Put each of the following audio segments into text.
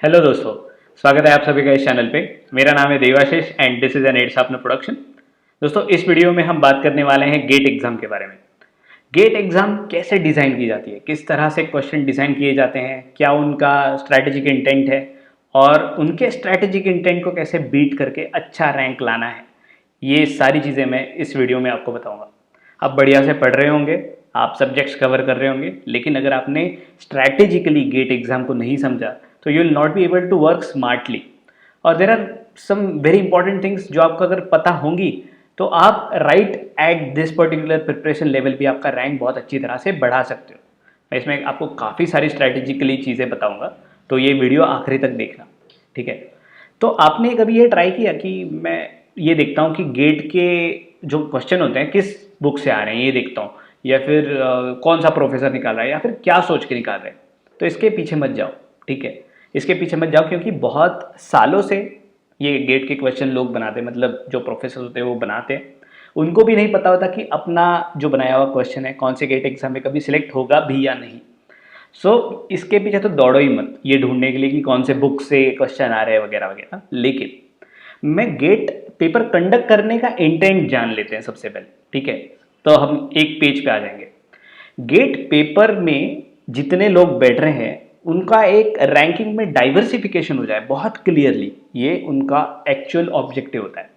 Hello दोस्तों, स्वागत है आप सभी का इस चैनल पे। मेरा नाम है Devashish and this is an ad Sapna production. दोस्तों, इस वीडियो में हम बात करने वाले हैं गेट एग्जाम के बारे में। गेट एग्जाम कैसे डिज़ाइन की जाती है, किस तरह से क्वेश्चन डिज़ाइन किए जाते हैं, क्या उनका स्ट्रैटेजिक इंटेंट है और उनके स्ट्रैटेजिक इंटेंट को कैसे बीट करके अच्छा रैंक लाना है, ये सारी चीज़ें मैं इस वीडियो में आपको बताऊंगा। आप बढ़िया से पढ़ रहे होंगे, आप सब्जेक्ट्स कवर कर रहे होंगे, लेकिन अगर आपने स्ट्रैटेजिकली गेट एग्जाम को नहीं समझा तो you will not be able to work smartly. और there are some very important things जो आपको अगर पता होंगी तो आप right at this particular preparation level भी आपका रैंक बहुत अच्छी तरह से बढ़ा सकते हो। मैं इसमें आपको काफ़ी सारी स्ट्रैटेजिकली चीज़ें बताऊंगा, तो ये वीडियो आखिरी तक देखना, ठीक है। तो आपने कभी ये ट्राई किया कि मैं ये देखता हूँ कि गेट के जो क्वेश्चन होते हैं किस बुक से आ रहे हैं, ये देखता हूँ, या फिर कौन सा प्रोफेसर निकाल रहा है, या फिर क्या सोच के निकाल रहे हैं, तो इसके पीछे मत जाओ, ठीक है। इसके पीछे मत जाओ, क्योंकि बहुत सालों से ये गेट के क्वेश्चन लोग बनाते हैं, मतलब जो प्रोफेसर होते हैं वो बनाते हैं। उनको भी नहीं पता होता कि अपना जो बनाया हुआ क्वेश्चन है कौन से गेट एग्जाम में कभी सिलेक्ट होगा भी या नहीं। इसके पीछे तो दौड़ो ही मत ये ढूंढने के लिए कि कौन से बुक से क्वेश्चन आ रहे हैं वगैरह वगैरह। लेकिन मैं गेट पेपर कंडक्ट करने का इंटेंट जान लेते हैं सबसे पहले, ठीक है। तो हम एक पेज पे आ जाएंगे। गेट पेपर में जितने लोग बैठ रहे हैं उनका एक रैंकिंग में डाइवर्सिफिकेशन हो जाए बहुत क्लियरली, ये उनका एक्चुअल ऑब्जेक्टिव होता है।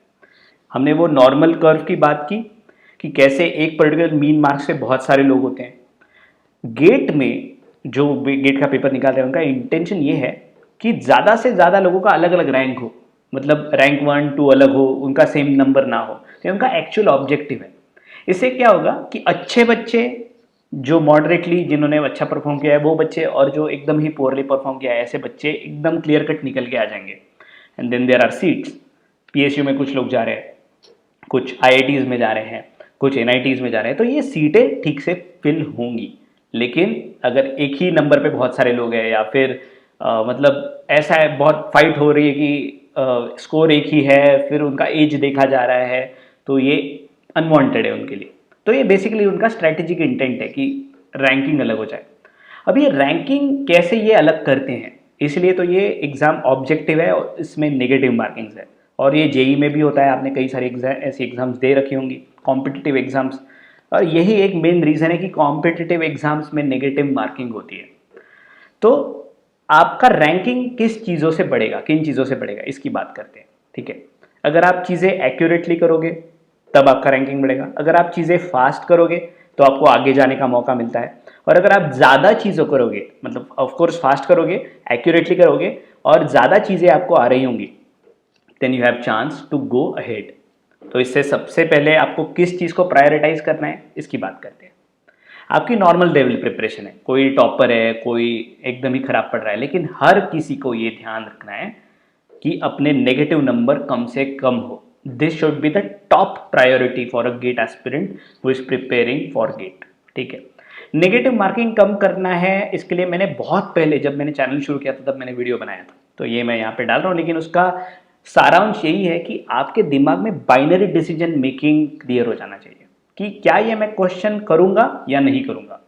हमने वो नॉर्मल कर्व की बात की कि कैसे एक पर्टिकुलर मीन मार्क से बहुत सारे लोग होते हैं। गेट में जो गेट का पेपर निकाल रहे हैं उनका इंटेंशन ये है कि ज़्यादा से ज़्यादा लोगों का अलग अलग रैंक हो, मतलब रैंक 1 2 अलग हो, उनका सेम नंबर ना हो। तो उनका एक्चुअल ऑब्जेक्टिव है। इससे क्या होगा कि अच्छे बच्चे जो मॉडरेटली जिन्होंने अच्छा परफॉर्म किया है वो बच्चे, और जो एकदम ही पोअरली परफॉर्म किया है ऐसे बच्चे एकदम क्लियर कट निकल के आ जाएंगे। And then there are seats. PSU में कुछ लोग जा रहे हैं, कुछ आईआईटीज में जा रहे हैं, कुछ एनआईटीज में जा रहे हैं, तो ये सीटें ठीक से फिल होंगी। लेकिन अगर एक ही नंबर पे बहुत सारे लोग हैं, या फिर मतलब ऐसा है बहुत फाइट हो रही है कि स्कोर एक ही है, फिर उनका एज देखा जा रहा है, तो ये अनवांटेड है उनके लिए। तो ये बेसिकली उनका स्ट्रैटेजिक इंटेंट है कि रैंकिंग अलग हो जाए। अब ये रैंकिंग कैसे ये अलग करते हैं, इसलिए तो ये एग्ज़ाम ऑब्जेक्टिव है और इसमें नेगेटिव मार्किंग्स है। और ये जेई में भी होता है, आपने कई सारे ऐसी एग्जाम्स दे रखी होंगी, कॉम्पिटिटिव एग्जाम्स। और यही एक मेन रीज़न है कि कॉम्पिटिटिव एग्जाम्स में नेगेटिव मार्किंग होती है। तो आपका रैंकिंग किस चीज़ों से बढ़ेगा, किन चीज़ों से बढ़ेगा, इसकी बात करते हैं, ठीक है। अगर आप चीज़ें एक्यूरेटली करोगे तब आपका रैंकिंग बढ़ेगा। अगर आप चीज़ें फास्ट करोगे तो आपको आगे जाने का मौका मिलता है। और अगर आप ज़्यादा चीज़ों करोगे, मतलब ऑफकोर्स फास्ट करोगे, एक्यूरेटली करोगे और ज़्यादा चीज़ें आपको आ रही होंगी, then you have chance to go ahead. तो इससे सबसे पहले आपको किस चीज़ को प्रायोरिटाइज करना है, इसकी बात करते हैं। आपकी नॉर्मल लेवल प्रिपरेशन है, कोई टॉपर है, कोई एकदम ही खराब पढ़ रहा है, लेकिन हर किसी को ये ध्यान रखना है कि अपने नेगेटिव नंबर कम से कम हो। This should be the top priority for a GATE aspirant who is preparing for GATE, ठीक है। नेगेटिव मार्किंग कम करना है, इसके लिए मैंने बहुत पहले जब मैंने चैनल शुरू किया था तब मैंने वीडियो बनाया था, तो ये मैं यहाँ पे डाल रहा हूँ। लेकिन उसका सारांश यही है कि आपके दिमाग में बाइनरी डिसीजन मेकिंग क्लियर हो जाना चाहिए कि क्या ये मैं क्वेश्चन करूंगा या नहीं करूंगा।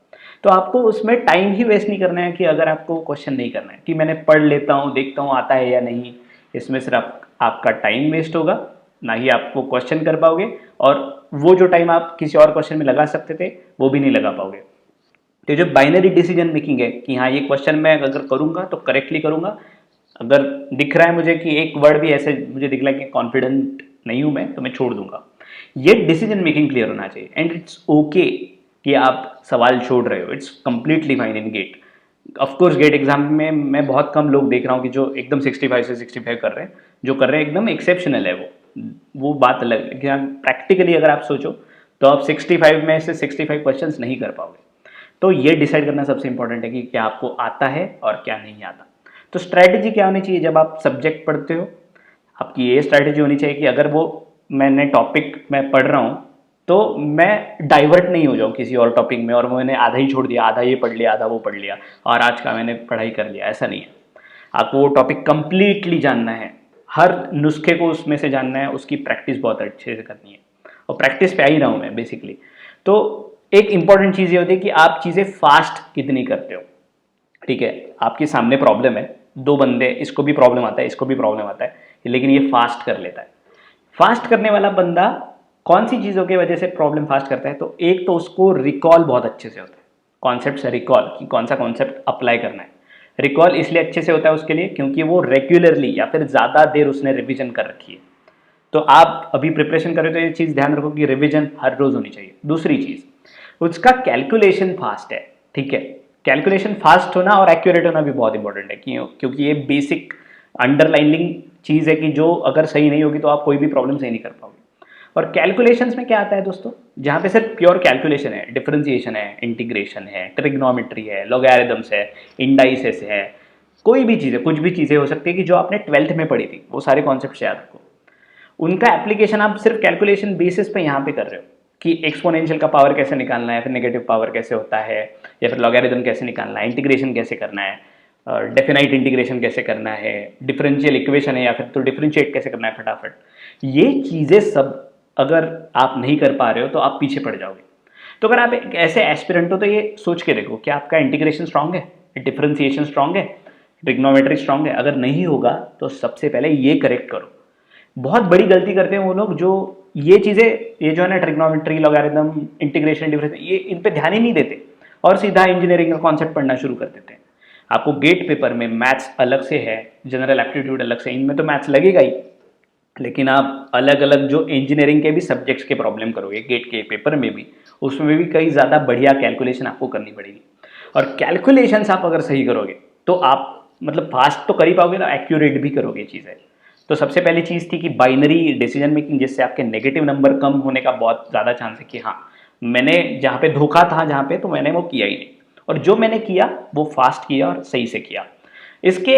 तो आपको उसमें टाइम ही वेस्ट नहीं करना है कि अगर आपको क्वेश्चन नहीं करना है कि मैंने पढ़ लेता हूँ, देखता हूँ आता है या नहीं। इसमें सिर्फ आपका टाइम वेस्ट होगा, ना ही आपको क्वेश्चन कर पाओगे, और वो जो टाइम आप किसी और क्वेश्चन में लगा सकते थे वो भी नहीं लगा पाओगे। तो जो बाइनरी डिसीजन मेकिंग है कि हाँ ये क्वेश्चन मैं अगर करूंगा तो करेक्टली करूंगा, अगर दिख रहा है मुझे कि एक वर्ड भी ऐसे मुझे दिख रहा है कि कॉन्फिडेंट नहीं हूं मैं, तो मैं छोड़ दूंगा। ये डिसीजन मेकिंग क्लियर होना चाहिए। एंड इट्स ओके कि आप सवाल छोड़ रहे हो, it's completely fine in GATE. Of course GATE exam में मैं बहुत कम लोग देख रहा हूँ कि जो एकदम 65 से 65 कर रहे हैं, जो कर रहे हैं एकदम एक्सेप्शनल है, वो बात अलग है। लेकिन प्रैक्टिकली अगर आप सोचो तो आप 65 में से 65 क्वेश्चंस नहीं कर पाओगे। तो ये डिसाइड करना सबसे इंपॉर्टेंट है कि क्या आपको आता है और क्या नहीं आता। तो स्ट्रैटेजी क्या होनी चाहिए जब आप सब्जेक्ट पढ़ते हो, आपकी ये स्ट्रैटेजी होनी चाहिए कि अगर वो मैंने टॉपिक मैं पढ़ रहा हूँ तो मैं डाइवर्ट नहीं हो जाऊँ किसी और टॉपिक में, और मैंने आधा ही छोड़ दिया, आधा ये पढ़ लिया, आधा वो पढ़ लिया, और आज का मैंने पढ़ाई कर लिया, ऐसा नहीं है। आपको वो टॉपिक कंप्लीटली जानना है, हर नुस्खे को उसमें से जानना है, उसकी प्रैक्टिस बहुत अच्छे से करनी है। और प्रैक्टिस पे आ ही रहा हूँ मैं बेसिकली। तो एक इंपॉर्टेंट चीज़ ये होती है कि आप चीज़ें फास्ट कितनी करते हो, ठीक है। आपके सामने प्रॉब्लम है, दो बंदे, इसको भी प्रॉब्लम आता है, इसको भी प्रॉब्लम आता है, लेकिन ये फास्ट कर लेता है। फास्ट करने वाला बंदा कौन सी चीज़ों की वजह से प्रॉब्लम फास्ट करता है? तो एक तो उसको रिकॉल बहुत अच्छे से होता है, कॉन्सेप्ट से रिकॉल कि कौन सा कॉन्सेप्ट अप्लाई करना है। रिकॉल इसलिए अच्छे से होता है उसके लिए क्योंकि वो रेगुलरली या फिर ज़्यादा देर उसने रिविजन कर रखी है। तो आप अभी प्रिपरेशन कर रहे हो तो ये चीज़ ध्यान रखो कि रिविजन हर रोज़ होनी चाहिए। दूसरी चीज़, उसका कैलकुलेशन फास्ट है, ठीक है। कैलकुलेशन फास्ट होना और एक्यूरेट होना भी बहुत इंपॉर्टेंट है, क्योंकि ये बेसिक अंडरलाइनिंग चीज़ है कि जो अगर सही नहीं होगी तो आप कोई भी प्रॉब्लम सही नहीं कर पाओगे। और कैलकुलेशंस में क्या आता है दोस्तों, जहाँ पे सिर्फ प्योर कैलकुलेशन है, डिफरेंशिएशन है, इंटीग्रेशन है, ट्रिग्नोमेट्री है, लॉगरिथम्स है, इंडाइसेस है, कोई भी चीज़ है, कुछ भी चीज़ें हो सकती है कि जो आपने 12th में पढ़ी थी, वो सारे कॉन्सेप्ट याद रखो। उनका एप्लीकेशन आप सिर्फ कैलकुलेशन बेसिस पे यहाँ पे कर रहे हो कि एक्सपोनेंशियल का पावर कैसे निकालना है, फिर नेगेटिव पावर कैसे होता है, या फिर लॉगरिथम कैसे निकालना है, इंटीग्रेशन कैसे करना है, डेफिनाइट इंटीग्रेशन कैसे करना है, डिफरेंशियल इक्वेशन है या फिर तो डिफरेंशिएट कैसे करना है फटाफट। ये चीज़ें सब अगर आप नहीं कर पा रहे हो तो आप पीछे पड़ जाओगे। तो अगर आप एक ऐसे एस्पिरेंट हो तो ये सोच के देखो कि आपका इंटीग्रेशन स्ट्रांग है, डिफरेंशिएशन स्ट्रांग है, ट्रिग्नोमेट्री स्ट्रांग है। अगर नहीं होगा तो सबसे पहले ये करेक्ट करो। बहुत बड़ी गलती करते हैं वो लोग जो ये चीज़ें, ये जो है ना ट्रिग्नोमेट्री, लॉगरिथम, इंटीग्रेशन, डिफरेंस, ये इन पे ध्यान ही नहीं देते और सीधा इंजीनियरिंग का कॉन्सेप्ट पढ़ना शुरू कर देते हैं। आपको गेट पेपर में मैथ्स अलग से है, जनरल एप्टीट्यूड अलग से, इनमें तो मैथ्स लगेगा ही, लेकिन आप अलग अलग जो इंजीनियरिंग के भी सब्जेक्ट्स के प्रॉब्लम करोगे गेट के पेपर में भी, उसमें भी कई ज़्यादा बढ़िया कैलकुलेशन आपको करनी पड़ेगी। और कैलकुलेशंस आप अगर सही करोगे तो आप मतलब फास्ट तो कर ही पाओगे ना, एक्यूरेट भी करोगे चीज़ें। तो सबसे पहली चीज़ थी कि बाइनरी डिसीजन मेकिंग, जिससे आपके नेगेटिव नंबर कम होने का बहुत ज़्यादा चांस है कि हाँ मैंने जहाँ पे धोखा था जहाँ पे, तो मैंने वो किया ही नहीं, और जो मैंने किया वो फास्ट किया और सही से किया। इसके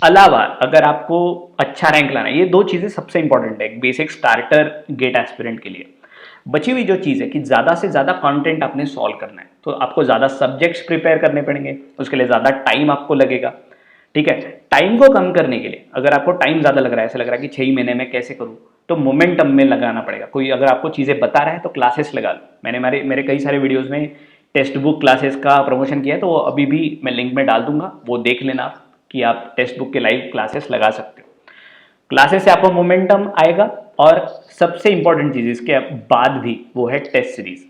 अलावा अगर आपको अच्छा रैंक लाना है, ये दो चीज़ें सबसे इंपॉर्टेंट है एक बेसिक स्टार्टर गेट एस्पिरेंट के लिए। बची हुई जो चीज़ है कि ज़्यादा से ज़्यादा कंटेंट आपने सॉल्व करना है, तो आपको ज़्यादा सब्जेक्ट्स प्रिपेयर करने पड़ेंगे, उसके लिए ज़्यादा टाइम आपको लगेगा, ठीक है। टाइम को कम करने के लिए, अगर आपको टाइम ज़्यादा लग रहा है, ऐसा लग रहा है कि 6 महीने में कैसे करूँ, तो मोमेंटम में लगाना पड़ेगा। कोई अगर आपको चीज़ें बता रहा है तो क्लासेस लगा लो। मैंने मेरे कई सारे वीडियोज़ में टेक्स्ट बुक क्लासेस का प्रमोशन किया है, तो वो अभी भी मैं लिंक में डाल दूंगा, वो देख लेना आप कि आप टेक्स्ट बुक के लाइव क्लासेस लगा सकते हो। क्लासेस से आपको मोमेंटम आएगा, और सबसे इंपॉर्टेंट चीज़ इसके बाद भी वो है टेस्ट सीरीज।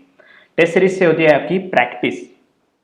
टेस्ट सीरीज से होती है आपकी प्रैक्टिस।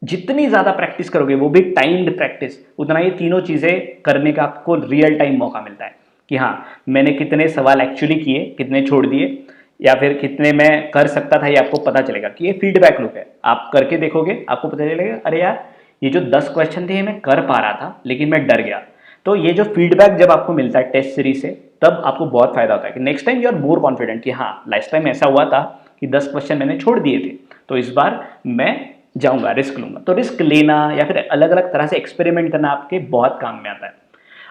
जितनी ज़्यादा प्रैक्टिस करोगे, वो भी टाइम्ड प्रैक्टिस, उतना ये तीनों चीज़ें करने का आपको रियल टाइम मौका मिलता है कि हाँ मैंने कितने सवाल एक्चुअली किए, कितने छोड़ दिए, या फिर कितने मैं कर सकता था, ये आपको पता चलेगा कि ये फीडबैक लूप है। आप करके देखोगे, आपको पता चलेगा अरे यार ये जो 10 क्वेश्चन थे ये मैं कर पा रहा था लेकिन मैं डर गया। तो ये जो फीडबैक जब आपको मिलता है टेस्ट सीरीज से, तब आपको बहुत फायदा होता है कि next time you are more confident कि हाँ लास्ट टाइम ऐसा हुआ था कि 10 क्वेश्चन मैंने छोड़ दिए थे, तो इस बार मैं जाऊंगा, रिस्क लूंगा। तो रिस्क लेना या फिर अलग अलग तरह से एक्सपेरिमेंट करना आपके बहुत काम में आता है।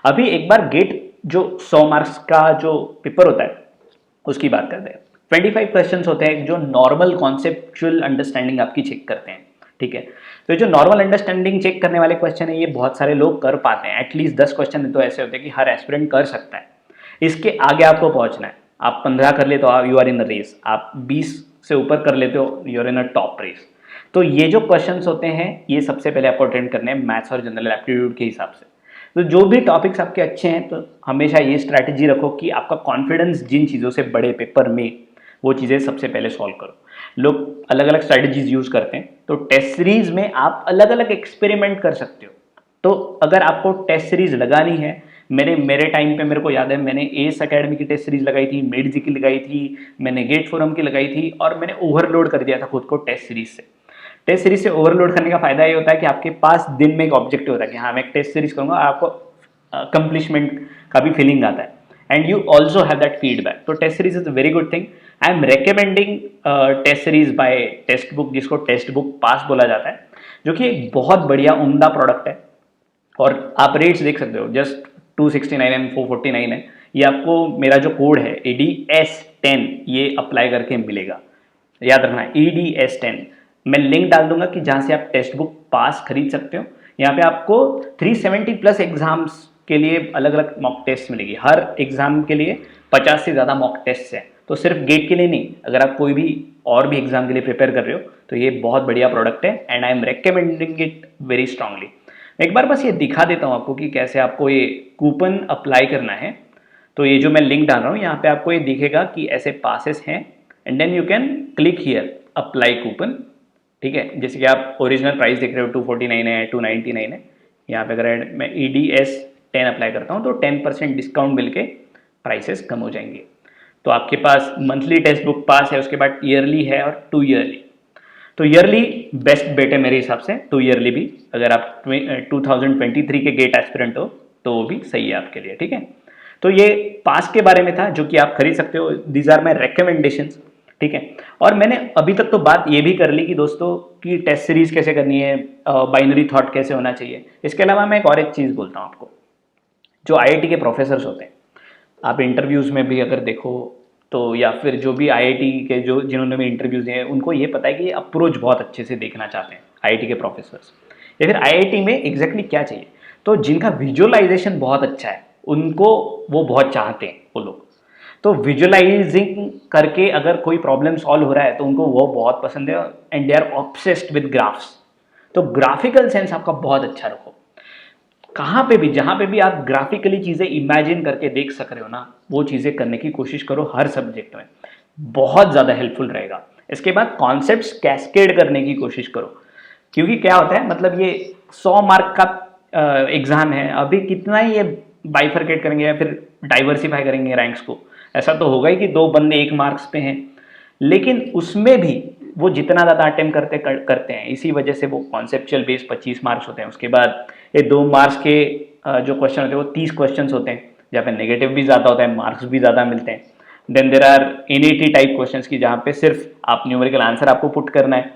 अभी एक बार गेट जो 100 मार्क्स का जो पेपर होता है उसकी बात करते हैं। 25 क्वेश्चन होते हैं जो नॉर्मल कॉन्सेप्चुअल अंडरस्टैंडिंग आपकी चेक करते हैं, ठीक है। तो जो नॉर्मल अंडरस्टैंडिंग चेक करने वाले क्वेश्चन है, ये बहुत सारे लोग कर पाते हैं। एटलीस्ट 10 क्वेश्चन तो ऐसे होते हैं कि हर एस्पिरेंट कर सकता है। इसके आगे आपको पहुंचना है। आप 15 कर लेते हो, you are in a race. आप 20 से ऊपर कर लेते हो, you are in a top race. तो ये जो क्वेश्चंस होते हैं ये सबसे पहले आपको अटेंड करने हैं मैथ्स और जनरल एप्टीट्यूड के हिसाब से। तो जो भी टॉपिक्स आपके अच्छे हैं, तो हमेशा ये स्ट्रैटेजी रखो कि आपका कॉन्फिडेंस जिन चीज़ों से बड़े पेपर में, वो चीज़ें सबसे पहले सॉल्व करो। लोग अलग अलग स्ट्रैटेजीज यूज करते हैं, तो टेस्ट सीरीज में आप अलग अलग एक्सपेरिमेंट कर सकते हो। तो अगर आपको टेस्ट सीरीज लगानी है, मेरे टाइम पे मेरे को याद है मैंने एस अकेडमी की टेस्ट सीरीज लगाई थी, मेड जी की लगाई थी, मैंने गेट फोरम की लगाई थी, और मैंने ओवरलोड कर दिया था खुद को टेस्ट सीरीज से। टेस्ट सीरीज से ओवरलोड करने का फायदा ये होता है कि आपके पास दिन में एक ऑब्जेक्टिव होता है कि हाँ मैं एक टेस्ट सीरीज करूंगा, आपको कंप्लीशमेंट का भी फीलिंग आता है, and you also have that feedback. तो test series is a very good thing. I am recommending test series by text book, जिसको टेक्स्ट बुक पास बोला जाता है, जो कि एक बहुत बढ़िया उम्दा प्रोडक्ट है। और आप रेट्स देख सकते हो, जस्ट 269 एंड 449 है। ये आपको मेरा जो कोड है EDS10 ये अप्लाई करके मिलेगा, याद रखना EDS10। मैं लिंक डाल दूंगा कि जहां से आप टेक्स्ट बुक पास खरीद सकते हो। यहाँ पे आपको 370 प्लस एग्जाम्स के लिए अलग अलग मॉक टेस्ट मिलेगी। हर एग्जाम के लिए 50 से ज़्यादा मॉक टेस्ट है, तो सिर्फ गेट के लिए नहीं, अगर आप कोई भी और भी एग्जाम के लिए प्रिपेयर कर रहे हो तो ये बहुत बढ़िया प्रोडक्ट है, and I am recommending it very strongly. एक बार बस ये दिखा देता हूँ आपको कि कैसे आपको ये कूपन अप्लाई करना है। तो ये जो मैं लिंक डाल रहा हूँ यहाँ पे आपको ये दिखेगा कि ऐसे पासेस हैं and then you can click here apply coupon. ठीक है, जैसे कि आप ओरिजिनल प्राइस देख रहे हो 249 है, 299 है। यहाँ पे अगर मैं EDS 10 अप्लाई करता हूँ तो 10% डिस्काउंट मिलके प्राइसेस कम हो जाएंगे। तो आपके पास मंथली टेक्स्ट बुक पास है, उसके बाद ईयरली है और 2 ईयरली। तो ईयरली बेस्ट बेट है मेरे हिसाब से, 2 ईयरली भी अगर आप 2023 के गेट एस्पिरेंट हो तो वो भी सही है आपके लिए। ठीक है, तो ये पास के बारे में था जो कि आप खरीद सकते हो। These are my recommendations. ठीक है, और मैंने अभी तक तो बात ये भी कर ली कि दोस्तों कि टेस्ट सीरीज कैसे करनी है, बाइनरी थॉट कैसे होना चाहिए। इसके अलावा मैं एक चीज़ बोलता हूँ आपको, जो IIT के प्रोफेसर्स होते हैं, आप इंटरव्यूज़ में भी अगर देखो तो, या फिर जो भी IIT के जो जिन्होंने भी इंटरव्यूज़ दिए उनको ये पता है कि ये अप्रोच बहुत अच्छे से देखना चाहते हैं IIT के प्रोफेसर्स, या फिर IIT में एग्जैक्टली क्या चाहिए। तो जिनका विजुअलाइजेशन बहुत अच्छा है उनको वो बहुत चाहते हैं वो लोग। तो विजुअलाइजिंग करके अगर कोई प्रॉब्लम सॉल्व हो रहा है तो उनको वो बहुत पसंद है and they are obsessed with graphs. तो ग्राफिकल सेंस आपका बहुत अच्छा रखो। कहाँ पे भी जहाँ पे भी आप ग्राफिकली चीज़ें इमेजिन करके देख सक रहे हो ना, वो चीज़ें करने की कोशिश करो हर सब्जेक्ट में, बहुत ज़्यादा हेल्पफुल रहेगा। इसके बाद कॉन्सेप्ट्स कैस्केड करने की कोशिश करो, क्योंकि क्या होता है, मतलब ये 100 मार्क का एग्जाम है, अभी कितना ही ये बाइफरकेट करेंगे या फिर डाइवर्सिफाई करेंगे रैंक्स को। ऐसा तो होगा ही कि 2 बंदे 1 मार्क्स पे हैं, लेकिन उसमें भी वो जितना ज़्यादा अटेम्प्ट करते हैं, इसी वजह से वो कॉन्सेप्चुअल बेस 25 मार्क्स होते हैं। उसके बाद ये 2 मार्क्स के जो क्वेश्चन होते हैं वो 30 क्वेश्चन होते हैं, जहाँ पे नेगेटिव भी ज़्यादा होता है, मार्क्स भी ज़्यादा मिलते हैं। Then there are NAT type question की जहाँ पे सिर्फ आप न्यूमेरिकल आंसर आपको पुट करना है।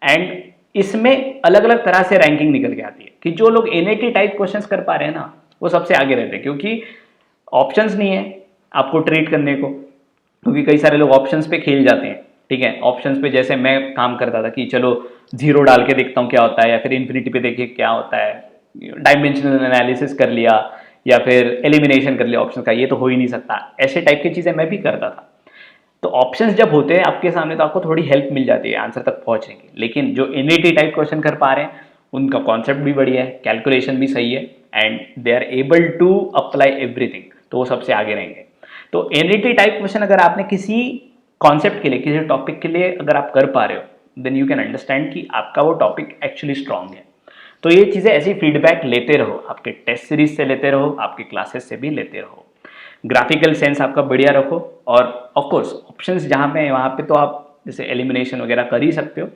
एंड इसमें अलग अलग तरह से रैंकिंग निकल के आती है कि जो लोग NAT टाइप क्वेश्चंस कर पा रहे हैं ना, वो सबसे आगे रहते हैं, क्योंकि ऑप्शंस नहीं है आपको ट्रीट करने को, क्योंकि कई सारे लोग ऑप्शंस पे खेल जाते हैं। ठीक है, ऑप्शंस पे जैसे मैं काम करता था कि चलो 0 डाल के देखता हूँ क्या होता है, या फिर इन्फिनिटी पे देखिए क्या होता है, डायमेंशनल एनालिसिस कर लिया या फिर एलिमिनेशन कर लिया ऑप्शन का, ये तो हो ही नहीं सकता, ऐसे टाइप की चीज़ें मैं भी करता था। तो ऑप्शंस जब होते हैं आपके सामने तो आपको थोड़ी हेल्प मिल जाती है आंसर तक पहुंचने की। लेकिन जो NAT टाइप क्वेश्चन कर पा रहे हैं उनका कॉन्सेप्ट भी बढ़िया है, कैलकुलेशन भी सही है and they are able to apply everything, तो वो सबसे आगे रहेंगे। तो NAT टाइप क्वेश्चन अगर आपने किसी कॉन्सेप्ट के लिए, किसी टॉपिक के लिए अगर आप कर पा रहे हो, देन यू कैन अंडरस्टैंड कि आपका वो टॉपिक एक्चुअली स्ट्रांग है। तो ये चीज़ें ऐसी फीडबैक लेते रहो, आपके टेस्ट सीरीज से लेते रहो, आपके क्लासेस से भी लेते रहो। ग्राफिकल सेंस आपका बढ़िया रखो, और ऑफकोर्स ऑप्शंस जहाँ पे हैं वहाँ पे तो आप जैसे एलिमिनेशन वगैरह कर ही सकते हो।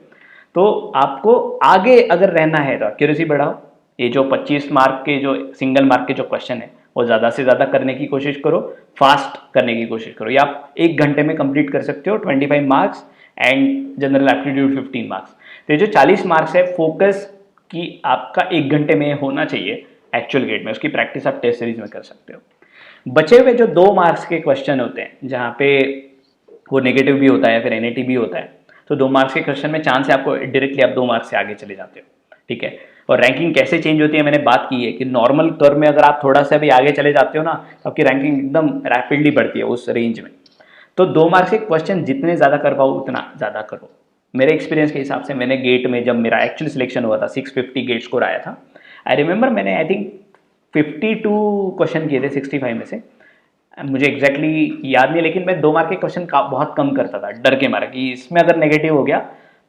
तो आपको आगे अगर रहना है तो एक्यूरेसी बढ़ाओ। ये जो 25 मार्क के जो सिंगल मार्क के जो क्वेश्चन है वो ज़्यादा से ज़्यादा करने की कोशिश करो, फास्ट करने की कोशिश करो, या आप 1 घंटे में कंप्लीट कर सकते हो 25 marks and general aptitude 15 marks. तो ये जो 40 मार्क्स है फोकस कि आपका 1 घंटे में होना चाहिए एक्चुअल गेट में, उसकी प्रैक्टिस आप टेस्ट सीरीज में कर सकते हो। बचे हुए जो 2 मार्क्स के क्वेश्चन होते हैं जहाँ पे वो नेगेटिव भी होता है या फिर NAT भी होता है, तो 2 मार्क्स के क्वेश्चन में चांस है आपको डायरेक्टली आप 2 मार्क्स से आगे चले जाते हो। ठीक है, और रैंकिंग कैसे चेंज होती है मैंने बात की है कि नॉर्मल कर्व में अगर आप थोड़ा सा भी आगे चले जाते हो ना तो आपकी रैंकिंग एकदम रैपिडली बढ़ती है उस रेंज में। तो 2 मार्क्स के क्वेश्चन जितने ज़्यादा कर पाओ उतना ज़्यादा करो। मेरे एक्सपीरियंस के हिसाब से मैंने गेट में जब मेरा एक्चुअल सिलेक्शन हुआ था 650 गेट स्कोर आया था, आई रिमेंबर मैंने आई थिंक 52 क्वेश्चन किए थे 65 में से, मुझे एग्जैक्टली याद नहीं, लेकिन मैं 2 मार्क के क्वेश्चन का बहुत कम करता था डर के मारे कि इसमें अगर नेगेटिव हो गया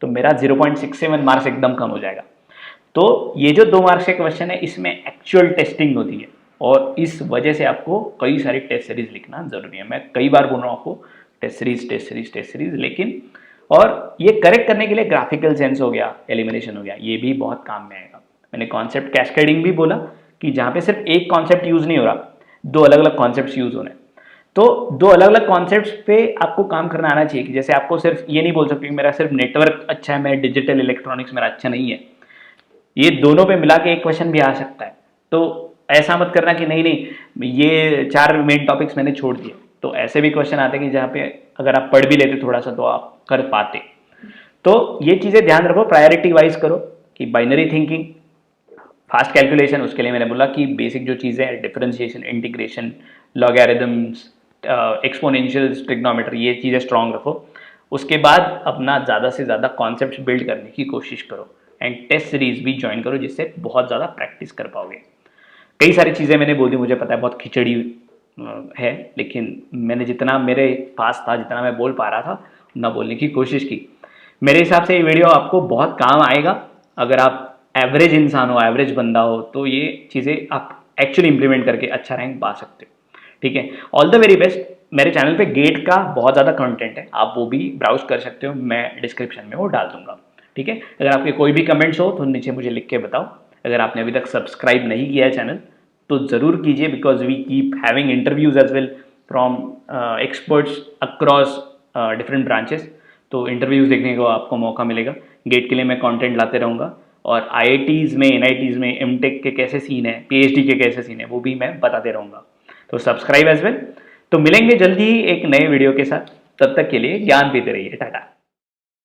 तो मेरा 0.67 मार्क्स एकदम कम हो जाएगा। तो ये जो 2 मार्क्स के क्वेश्चन है इसमें एक्चुअल टेस्टिंग होती है, और इस वजह से आपको कई सारी टेस्ट सीरीज लिखना जरूरी है। मैं कई बार बोल रहा हूँ आपको टेस्ट सीरीज, लेकिन और ये करेक्ट करने के लिए ग्राफिकल सेंस हो गया, एलिमिनेशन हो गया, ये भी बहुत काम में आएगा। मैंने कॉन्सेप्ट कैस्केडिंग भी बोला कि जहाँ पे सिर्फ एक कॉन्सेप्ट यूज नहीं हो रहा, 2 अलग अलग कॉन्सेप्ट यूज हो रहे हैं। तो 2 अलग अलग कॉन्सेप्ट्स पे आपको काम करना आना चाहिए कि जैसे आपको सिर्फ ये नहीं बोल सकते कि मेरा सिर्फ नेटवर्क अच्छा है, मैं डिजिटल इलेक्ट्रॉनिक्स मेरा अच्छा नहीं है, ये दोनों पे मिला के एक क्वेश्चन भी आ सकता है। तो ऐसा मत करना कि नहीं नहीं ये 4 मेन टॉपिक्स मैंने छोड़ दिए। तो ऐसे भी क्वेश्चन आते हैं कि जहाँ पे अगर आप पढ़ भी लेते थोड़ा सा तो आप कर पाते। तो ये चीज़ें ध्यान रखो, प्रायोरिटी वाइज करो कि बाइनरी थिंकिंग, फास्ट कैलकुलेशन, उसके लिए मैंने बोला कि बेसिक जो चीज़ें हैं डिफरेंशिएशन, इंटीग्रेशन, लॉगरिथम्स, एक्सपोनेंशियल्स, ट्रिग्नोमेट्री, ये चीज़ें स्ट्रॉन्ग रखो। उसके बाद अपना ज़्यादा से ज़्यादा कॉन्सेप्ट बिल्ड करने की कोशिश करो एंड टेस्ट सीरीज भी ज्वाइन करो, जिससे बहुत ज़्यादा प्रैक्टिस कर पाओगे। कई सारी चीज़ें मैंने बोल दी, मुझे पता है बहुत खिचड़ी है, लेकिन मैंने जितना मेरे पास था, जितना मैं बोल पा रहा था, उतना बोलने की कोशिश की। मेरे हिसाब से ये वीडियो आपको बहुत काम आएगा। अगर आप एवरेज इंसान हो, एवरेज बंदा हो, तो ये चीज़ें आप एक्चुअली इंप्लीमेंट करके अच्छा रैंक पा सकते हो। ठीक है, ऑल द वेरी बेस्ट। मेरे चैनल पे गेट का बहुत ज़्यादा कंटेंट है, आप वो भी ब्राउज कर सकते हो, मैं डिस्क्रिप्शन में वो डाल दूंगा। ठीक है, अगर आपके कोई भी कमेंट्स हो तो नीचे मुझे लिख के बताओ। अगर आपने अभी तक सब्सक्राइब नहीं किया है चैनल तो ज़रूर कीजिए, because we keep having interviews as well from experts across different branches. तो इंटरव्यूज़ देखने को आपको मौका मिलेगा। गेट के लिए मैं कंटेंट लाते रहूँगा, और IITs में, NITs में MTech के कैसे सीन है, PhD के कैसे सीन है, वो भी मैं बताते रहूँगा। तो सब्सक्राइब एज वेल। तो मिलेंगे जल्दी ही एक नए वीडियो के साथ, तब तक के लिए ज्ञान पीते रहिए। टाटा।